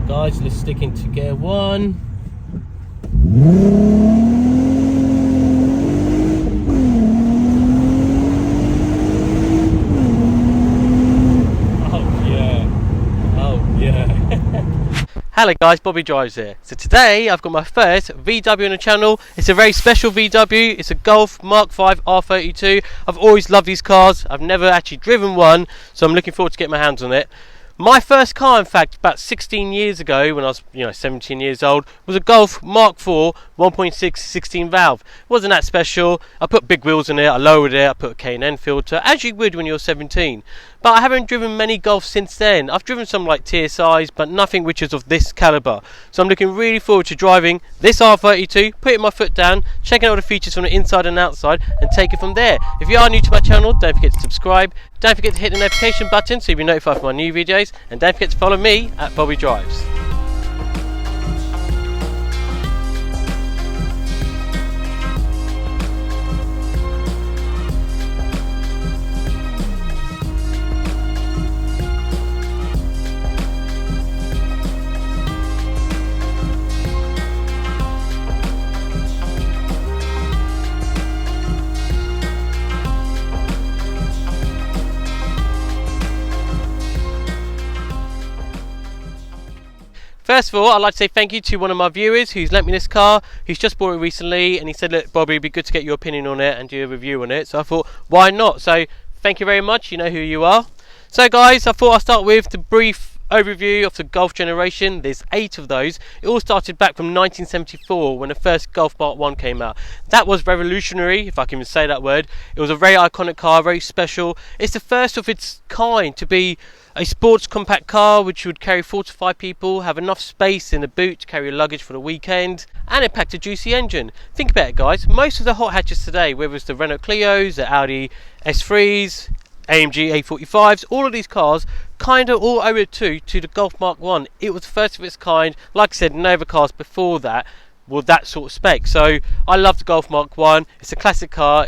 guys, let's stick into gear 1. Hello guys, Bobby Drives here. So today I've got my first VW on the channel. It's a very special VW. It's a Golf Mk5 R32. I've always loved these cars. I've never actually driven one, so I'm looking forward to getting my hands on it. My first car, in fact, about 16 years ago, when I was 17 years old, was a Golf Mk4 1.6 16 valve. It wasn't that special. I put big wheels in it, I lowered it, I put a K&N filter, as you would when you're 17. But I haven't driven many Golfs since then. I've driven some like TSIs, but nothing which is of this calibre. So I'm looking really forward to driving this R32, putting my foot down, checking out the features from the inside and outside, and take it from there. If you are new to my channel, don't forget to subscribe. Don't forget to hit the notification button so you'll be notified for my new videos. And don't forget to follow me at Bobby Drives. First of all, I'd like to say thank you to one of my viewers who's lent me this car. He's just bought it recently and he said, look Bobby, it'd be good to get your opinion on it and do a review on it. So I thought, why not? So thank you very much, you know who you are. So guys, I thought I'd start with the brief overview of the Golf generation. There's 8 of those. It all started back from 1974 when the first Golf Mark 1 came out. That was revolutionary, if I can even say that word. It was a very iconic car, very special. It's the first of its kind to be a sports compact car which would carry 4 to 5 people, have enough space in the boot to carry your luggage for the weekend, and it packed a juicy engine. Think about it guys, most of the hot hatches today, whether it's the Renault Clios, the Audi S3s, AMG A45s, all of these cars kind of all owe it to the Golf Mark 1. It was the first of its kind. Like I said, no other cars before that were that sort of spec. So I love the Golf Mark 1. It's a classic car.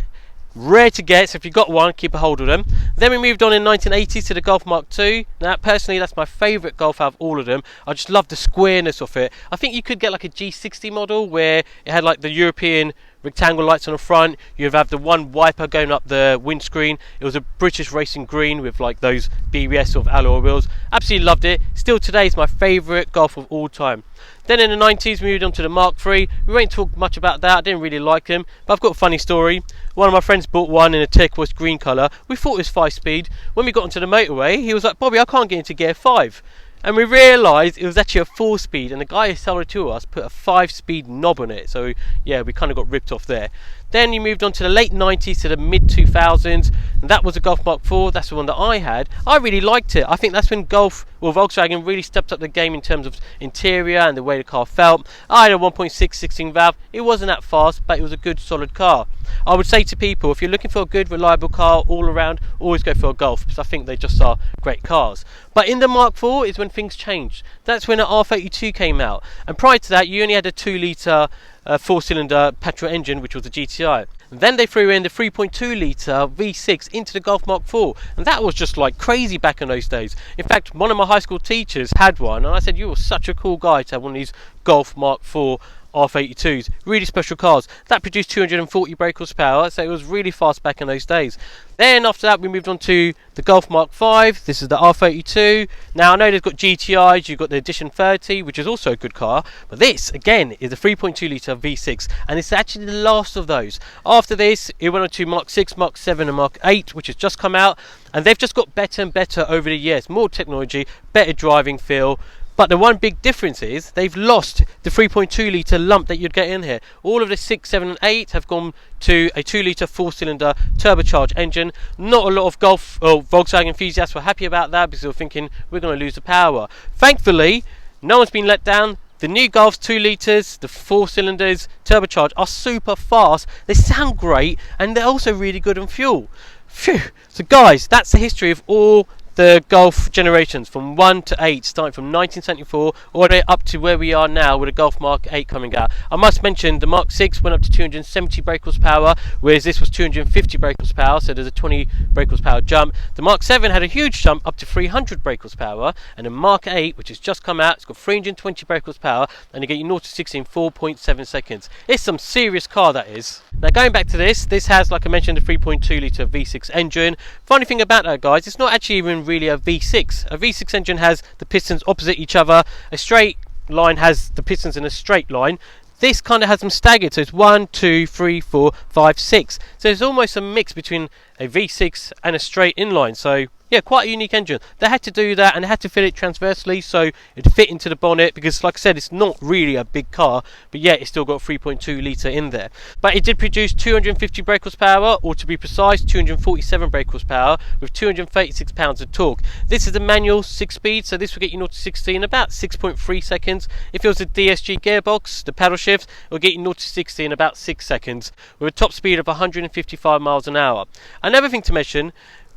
Rare to get, so if you've got one, keep a hold of them. Then we moved on in 1980s to the Golf Mark II. Now personally that's my favourite Golf out of all of them. I just love the squareness of it. I think you could get like a G60 model where it had like the European rectangle lights on the front, you'd have the one wiper going up the windscreen. It was a British racing green with like those BBS sort of alloy wheels. Absolutely loved it. Still today is my favourite Golf of all time. Then in the 90s we moved on to the Mark III. We won't talk much about that, I didn't really like them, but I've got a funny story. One of my friends bought one in a turquoise green colour. We thought it was 5-speed. When we got onto the motorway he was like, Bobby, I can't get into gear 5. And we realised it was actually a 4-speed, and the guy who sold it to us put a 5-speed knob on it. So yeah, we kind of got ripped off there. Then you moved on to the late 90s to the mid 2000s, and that was a Golf Mark IV. That's the one that I had. I really liked it. I think that's when Volkswagen really stepped up the game in terms of interior and the way the car felt. I had a 1.6 16 valve. It wasn't that fast, but it was a good solid car. I would say to people, if you're looking for a good reliable car all around, always go for a Golf, because I think they just are great cars. But in the Mark IV is when things changed. That's when the R32 came out, and prior to that you only had a 2-litre 4-cylinder petrol engine, which was a GTI. Then they threw in the 3.2 litre V6 into the Golf Mark IV, and that was just like crazy back in those days. In fact, one of my high school teachers had one, and I said, you were such a cool guy to have one of these Golf Mark IV R32s. Really special cars. That produced 240 brake horsepower, so it was really fast back in those days. Then after that we moved on to the Golf Mark V. This is the R32. Now I know they've got GTIs, you've got the Edition 30, which is also a good car, but this again is a 3.2 litre V6, and it's actually the last of those. After this it went on to Mark 6, Mark 7 and Mark 8, which has just come out, and they've just got better and better over the years. More technology, better driving feel. But the one big difference is they've lost the 3.2 litre lump that you'd get in here. All of the 6, 7 and 8 have gone to a 2 litre 4-cylinder turbocharged engine. Not a lot of Golf or Volkswagen enthusiasts were happy about that because they were thinking we're going to lose the power. Thankfully, no one's been let down. The new Golf's 2 litres, the 4 cylinders turbocharged are super fast. They sound great and they're also really good on fuel. Phew. So guys, that's the history of all the Golf generations from 1 to 8, starting from 1974 all the way up to where we are now with the Golf Mark 8 coming out. I must mention the Mark 6 went up to 270 brake horsepower, whereas this was 250 brake horsepower, so there's a 20 brake horsepower jump. The Mark 7 had a huge jump up to 300 brake horsepower, and the Mark 8, which has just come out, it's got 320 brake horsepower, and you get your 0 to 60 in 4.7 seconds. It's some serious car, that is. Now going back to this has, like I mentioned, a 3.2 litre V6 engine. Funny thing about that, guys, it's not actually even really a V6. A V6 engine has the pistons opposite each other. A straight line has the pistons in a straight line. This kind of has them staggered, so it's 1, 2, 3, 4, 5, 6. So it's almost a mix between a V6 and a straight inline. So yeah, quite a unique engine. They had to do that, and they had to fit it transversely so it'd fit into the bonnet, because like I said, it's not really a big car, but yeah, it's still got 3.2 litre in there. But it did produce 250 brake horsepower, or to be precise, 247 brake horsepower with 236 pounds of torque. This is a manual 6-speed, so this will get you 0 to 60 in about 6.3 seconds. If it was a DSG gearbox, the paddle shift, it will get you 0 to 60 in about 6 seconds with a top speed of 155 miles an hour. Another thing to mention,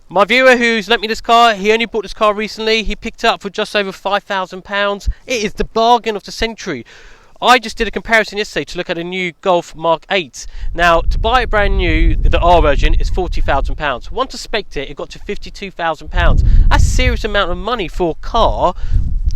my viewer who's lent me this car, he only bought this car recently. He picked it up for just over £5,000. It is the bargain of the century. I just did a comparison yesterday to look at a new Golf Mark 8. Now, to buy it brand new, the R version is £40,000. Once I spec'd it, it got to £52,000. That's a serious amount of money for a car,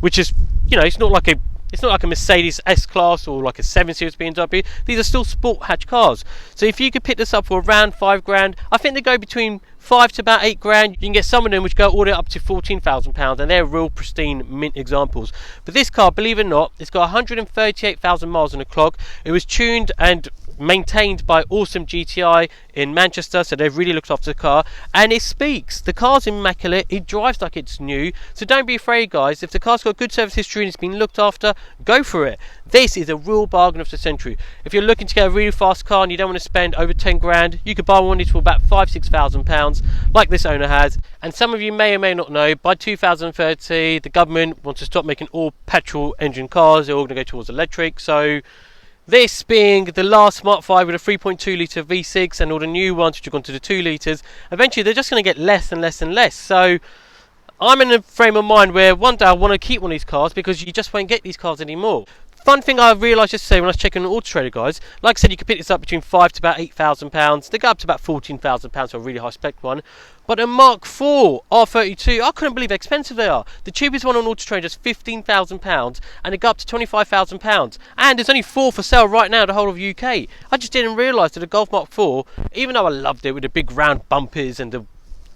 which is, you know, it's not like a Mercedes S-Class or like a 7 Series BMW. These are still sport hatch cars. So if you could pick this up for around £5,000, I think they go between 5 to about £8,000. You can get some of them which go all the way up to £14,000, and they're real pristine mint examples. But this car, believe it or not, it's got 138,000 miles on the clock. It was tuned and maintained by Awesome GTI in Manchester, so they've really looked after the car, and it speaks. The car's immaculate, it drives like it's new, so don't be afraid, guys. If the car's got good service history and it's been looked after, go for it. This is a real bargain of the century. If you're looking to get a really fast car and you don't want to spend over 10 grand, you could buy one of these for about £5,000-6,000 like this owner has. And some of you may or may not know, by 2030 the government wants to stop making all petrol engine cars. They're all going to go towards electric. So this being the last Mark 5 with a 3.2 litre V6, and all the new ones which have gone to the 2 litres, eventually they're just going to get less and less and less. So I'm in a frame of mind where one day I want to keep one of these cars, because you just won't get these cars anymore. Fun thing I realised yesterday when I was checking on Auto Trader, guys, like I said, you could pick this up between £5,000 to about £8,000. They go up to about £14,000 for a really high spec one. But a Mark 4 R32, I couldn't believe how expensive they are. The cheapest one on Auto Trader is £15,000, and it got up to £25,000. And there's only 4 for sale right now in the whole of UK. I just didn't realise that the Golf Mark 4, even though I loved it with the big round bumpers and the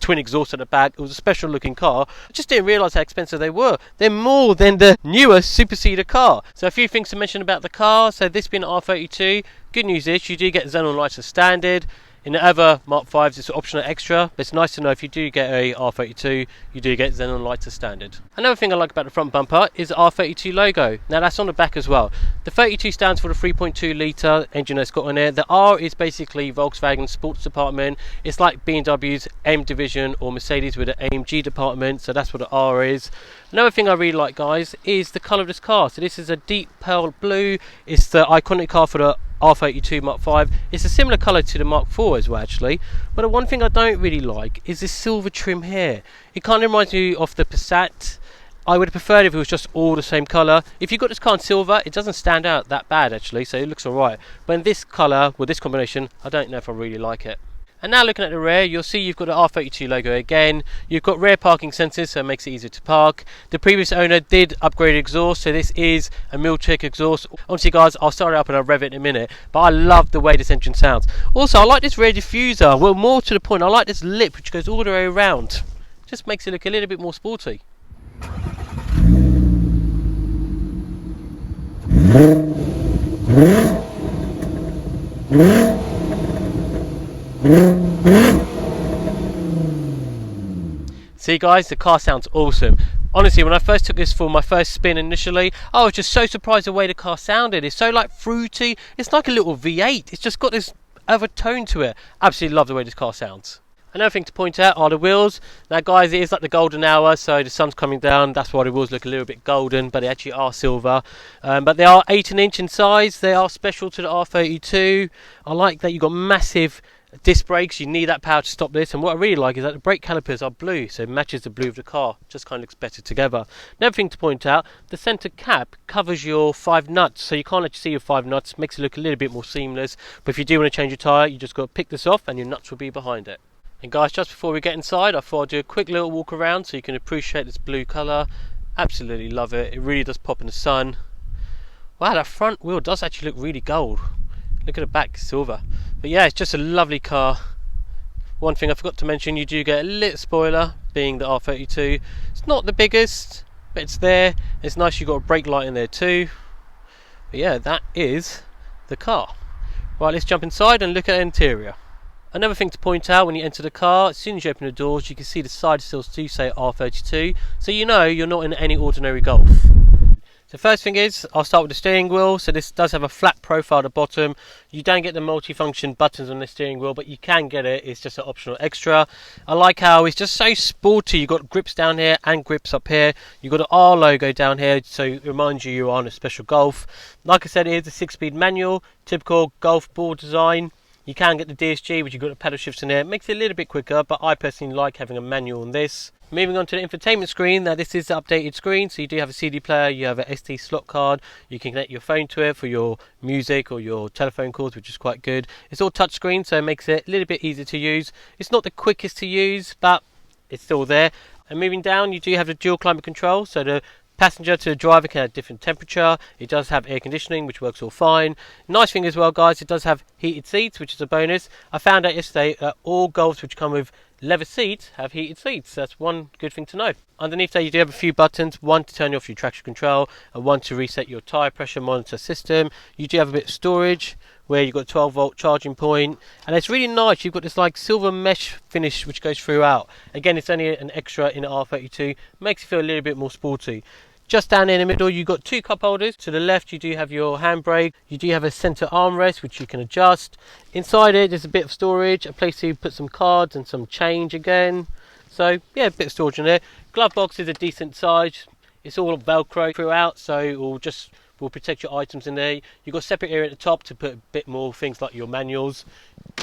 twin exhaust at the back, it was a special looking car, I just didn't realise how expensive they were. They're more than the newer superseder car. So a few things to mention about the car. So this being an R32, good news is you do get xenon lights as standard. In the other Mark 5s it's an optional extra, but it's nice to know if you do get a R32, you do get xenon lights as standard. Another thing I like about the front bumper is the R32 logo. Now that's on the back as well. The 32 stands for the 3.2 litre engine that's got on there. The R is basically Volkswagen sports department. It's like BMW's M division or Mercedes with the AMG department, so that's what the R is. Another thing I really like, guys, is the colour of this car. So this is a deep pearl blue. It's the iconic car for the R32 Mark 5. It's a similar colour to the Mark 4 as well, actually. But the one thing I don't really like is this silver trim here. It kind of reminds me of the Passat. I would have preferred if it was just all the same colour. If you've got this car in silver, it doesn't stand out that bad, actually, so it looks alright. But in this colour, with this combination, I don't know if I really like it. And now looking at the rear, you'll see you've got the R32 logo again. You've got rear parking sensors, so it makes it easier to park. The previous owner did upgrade exhaust, so this is a Milltek exhaust. Honestly, guys, I'll start it up and I'll rev it in a minute, but I love the way this engine sounds. Also, I like this rear diffuser. Well, more to the point, I like this lip which goes all the way around. Just makes it look a little bit more sporty. See, guys, the car sounds awesome. Honestly, when I first took this for my first spin initially, I was just so surprised the way the car sounded. It's so like fruity. It's like a little V8. It's just got this other tone to it. Absolutely love the way this car sounds. Another thing to point out are the wheels. Now, guys, it is like the golden hour, so the sun's coming down. That's why the wheels look a little bit golden, but they actually are silver. But they are 18-inch in size. They are special to the R32. I like that you've got massive disc brakes, you need that power to stop this. And what I really like is that the brake calipers are blue, so it matches the blue of the car, just kind of looks better together. Another thing to point out, the center cap covers your 5 nuts, so you can't actually see your 5 nuts, makes it look a little bit more seamless. But if you do want to change your tyre, you just got to pick this off and your nuts will be behind it. And guys, just before we get inside, I thought I'd do a quick little walk around so you can appreciate this blue colour. Absolutely love it, it really does pop in the sun. Wow, that front wheel does actually look really gold. Look at the back, silver. But yeah, it's just a lovely car. One thing I forgot to mention, you do get a little spoiler, being the R32. It's not the biggest, but it's there. It's nice you've got a brake light in there too. But yeah, that is the car. Right, let's jump inside and look at the interior. Another thing to point out when you enter the car, as soon as you open the doors, you can see the side sills do say R32, so you know you're not in any ordinary Golf. The first thing is, I'll start with the steering wheel. So this does have a flat profile at the bottom. You don't get the multi-function buttons on the steering wheel, but you can get it. It's just an optional extra. I like how it's just so sporty. You've got grips down here and grips up here. You've got the R logo down here, so it reminds you you're on a special Golf. Like I said, it is a 6-speed manual, typical Golf ball design. You can get the DSG, which you've got the pedal shifts in there. It makes it a little bit quicker, but I personally like having a manual on this. Moving on to the infotainment screen, now this is the updated screen, so you do have a CD player, you have a SD slot card, you can connect your phone to it for your music or your telephone calls, which is quite good. It's all touchscreen, so it makes it a little bit easier to use. It's not the quickest to use, but it's still there. And moving down, you do have the dual climate control, so the passenger to the driver can have different temperature. It does have air conditioning, which works all fine. Nice thing as well, guys, it does have heated seats, which is a bonus. I found out yesterday that all Golfs which come with leather seats have heated seats. That's one good thing to know. Underneath there, you do have a few buttons, one to turn off your traction control and one to reset your tyre pressure monitor system. You do have a bit of storage where you've got a 12-volt charging point, and it's really nice. You've got this like silver mesh finish which goes throughout. Again, it's only an extra in the R32, makes it feel a little bit more sporty. Just down in the middle, you've got 2 cup holders. To the left, you do have your handbrake. You do have a center armrest, which you can adjust. Inside it, there's a bit of storage, a place to put some cards and some change again. So, yeah, a bit of storage in there. Glove box is a decent size. It's all Velcro throughout, so it will protect your items in there. You've got a separate area at the top to put a bit more things like your manuals.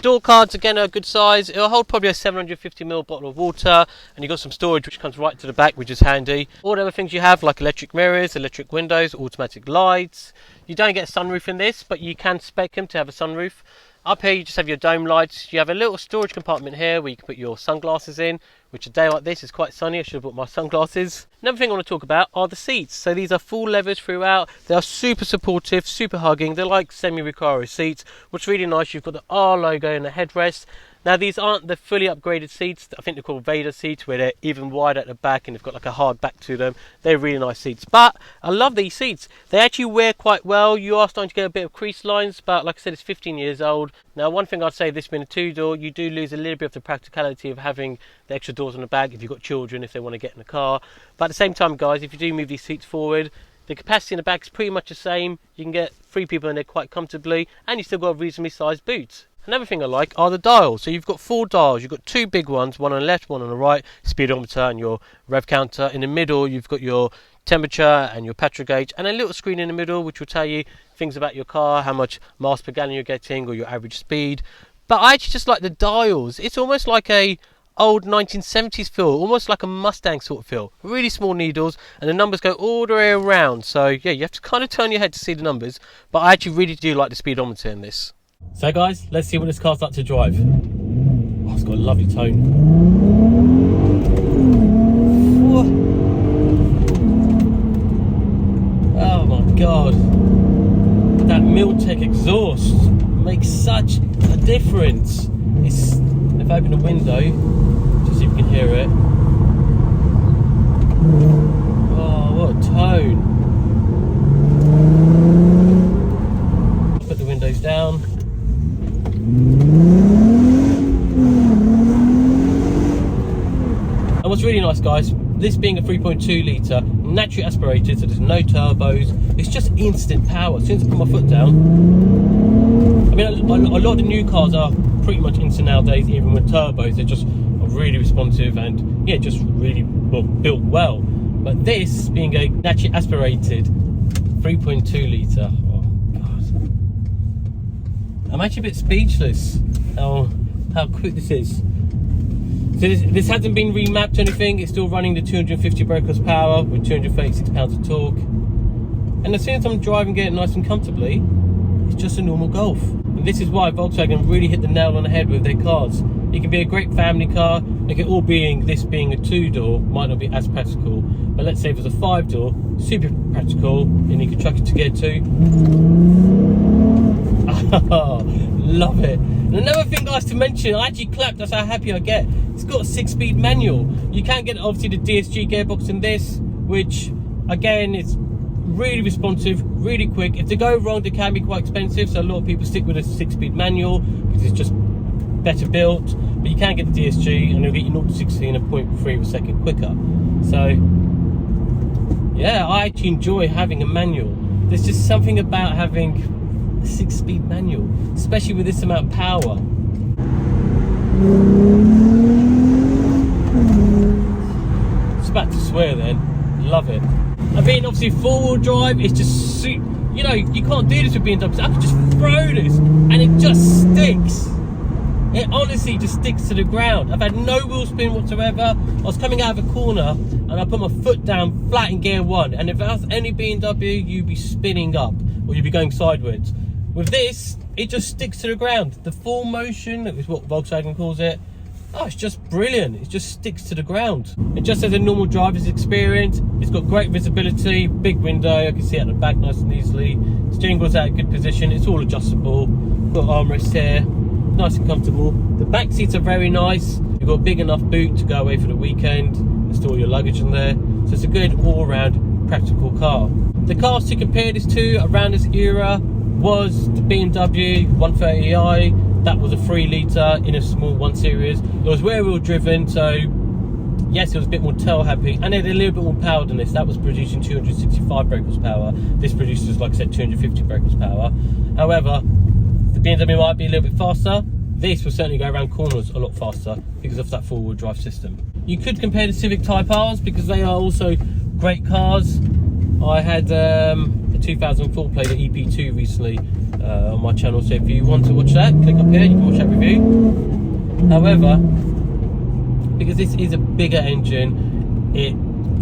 Door cards again are a good size. It'll hold probably a 750ml bottle of water, and you've got some storage which comes right to the back, which is handy. All the other things you have, like electric mirrors, electric windows, automatic lights. You don't get a sunroof in this, but you can spec them to have a sunroof. Up here you just have your dome lights. You have a little storage compartment here where you can put your sunglasses in, which a day like this is quite sunny. I should have brought my sunglasses. Another thing I want to talk about are the seats. So these are full leathers throughout. They are super supportive, super hugging. They're like semi-Recaro seats. What's really nice, you've got the R logo in the headrest. Now these aren't the fully upgraded seats. I think they're called Vader seats, where they're even wider at the back and they've got like a hard back to them. They're really nice seats, but I love these seats. They actually wear quite well. You are starting to get a bit of crease lines, but like I said, it's 15 years old. Now one thing I'd say, this being a 2-door, you do lose a little bit of the practicality of having the extra doors on the back if you've got children, if they want to get in the car. But at the same time, guys, if you do move these seats forward, the capacity in the back is pretty much the same. You can get 3 people in there quite comfortably, and you still got reasonably sized boots. Another thing I like are the dials. So you've got 4 dials. You've got 2 big ones, one on the left, one on the right, speedometer and your rev counter. In the middle, you've got your temperature and your petrol gauge, and a little screen in the middle which will tell you things about your car, how much miles per gallon you're getting, or your average speed. But I actually just like the dials. It's almost like a old 1970s feel, almost like a Mustang sort of feel. Really small needles, and the numbers go all the way around. So yeah, you have to kind of turn your head to see the numbers, but I actually really do like the speedometer in this. So guys, let's see what this car's like to drive. Oh, it's got a lovely tone. Oh my god, that Milltek exhaust makes such a difference. If I open the window, just so you can hear it. Oh, what a tone. Put the windows down. And what's really nice, guys, this being a 3.2 litre, naturally aspirated, so there's no turbos, it's just instant power. As soon as I put my foot down, I mean, a lot of the new cars are pretty much instant nowadays, even with turbos. They're just really responsive and yeah, just really well built well. But this being a naturally aspirated 3.2 litre, oh god, I'm actually a bit speechless how how quick this is. So this hasn't been remapped or anything. It's still running the 250 brake horsepower with 236 pounds of torque. And as soon as I'm driving it nice and comfortably, it's just a normal Golf. And this is why Volkswagen really hit the nail on the head with their cars. It can be a great family car. Like this being a 2-door might not be as practical, but let's say if it was a 5-door, super practical, and you can chuck it to gear 2. Oh, love it. And another thing, guys, to mention, I actually clapped, that's how happy I get. It's got a 6-speed manual. You can get obviously the DSG gearbox in this, which again is really responsive, really quick. If they go wrong, they can be quite expensive, so a lot of people stick with a 6-speed manual because it's just better built. But you can get the DSG and it'll get you 0 to 60 in a 0.3 of a second quicker. So yeah, I actually enjoy having a manual. There's just something about having a 6-speed manual, especially with this amount of power. It's about to swear then. Love it. I mean, obviously 4-wheel drive is just, you know, you can't do this with BMWs. I could just throw this and it just sticks. It honestly just sticks to the ground. I've had no wheel spin whatsoever. I was coming out of a corner and I put my foot down flat in gear 1, and if that was any BMW, you'd be spinning up or you'd be going sideways. With this, it just sticks to the ground. The full motion is what Volkswagen calls it. Oh, it's just brilliant. It just sticks to the ground. It just has a normal driver's experience. It's got great visibility, big window. I can see it at the back nice and easily. Steering wheel's at a good position. It's all adjustable. Got armrests here, nice and comfortable. The back seats are very nice. You've got a big enough boot to go away for the weekend and store your luggage in there. So it's a good all-round practical car. The cars to compare this to around this era was the BMW 130i. That was a 3-litre in a small 1 Series. It was rear-wheel driven, so yes, it was a bit more tail-happy, and it had a little bit more power than this. That was producing 265 brake horsepower. This produces, like I said, 250 brake horsepower. However, the BMW might be a little bit faster. This will certainly go around corners a lot faster because of that 4-wheel drive system. You could compare the Civic Type R's because they are also great cars. I had a 2004 plate, the EP2 recently on my channel, so if you want to watch that, click up here, you can watch that review. However, because this is a bigger engine, it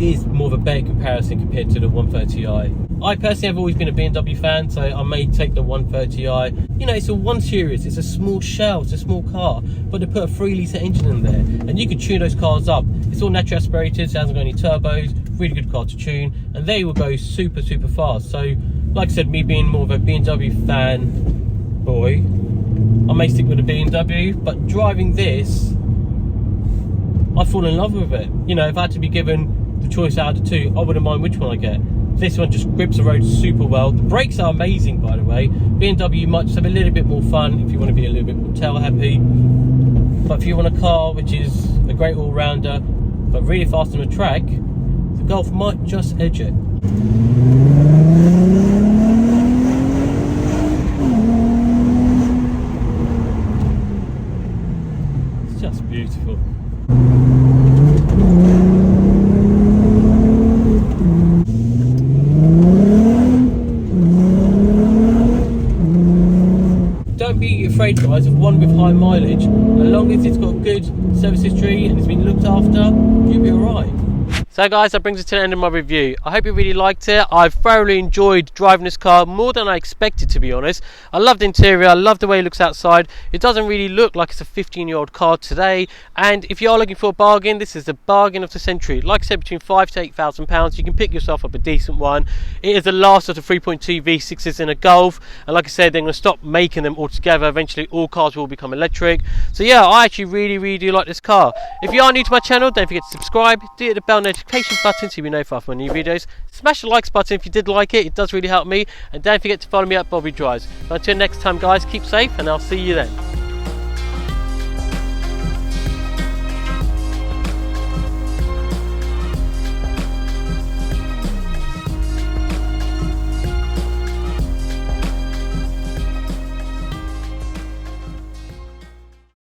is more of a better comparison compared to the 130i. I personally have always been a BMW fan, so I may take the 130i. You know, it's a 1 Series, it's a small shell, it's a small car, but they put a 3-litre engine in there, and you can tune those cars up. It's all naturally aspirated, so it hasn't got any turbos, really good car to tune, and they will go super, super fast. So, like I said, me being more of a BMW fan boy, I may stick with a BMW, but driving this, I fall in love with it. You know, if I had to be given the choice out of the two, I wouldn't mind which one I get. This one just grips the road super well. The brakes are amazing, by the way. BMW might just have a little bit more fun if you want to be a little bit more tail happy. But if you want a car which is a great all-rounder, but really fast on the track, the Golf might just edge it. It's just beautiful. Don't be afraid, guys, of one with high mileage. As long as it's got good service history and it's been looked after, you'll be alright. So guys, that brings us to the end of my review. I hope you really liked it. I've thoroughly enjoyed driving this car, more than I expected, to be honest. I love the interior, I love the way it looks outside. It doesn't really look like it's a 15-year-old car today, and if you are looking for a bargain, this is the bargain of the century. Like I said, between £5,000 to £8,000, you can pick yourself up a decent one. It is the last of the 3.2 V6s in a Golf, and like I said, they're going to stop making them altogether. Eventually all cars will become electric. So yeah, I actually really do like this car. If you are new to my channel, don't forget to subscribe, hit the bell notification button so you'll be notified for my new videos. Smash the likes button if you did like it does really help me, and don't forget to follow me at Bobby Drives. But until next time, guys, keep safe and I'll see you then.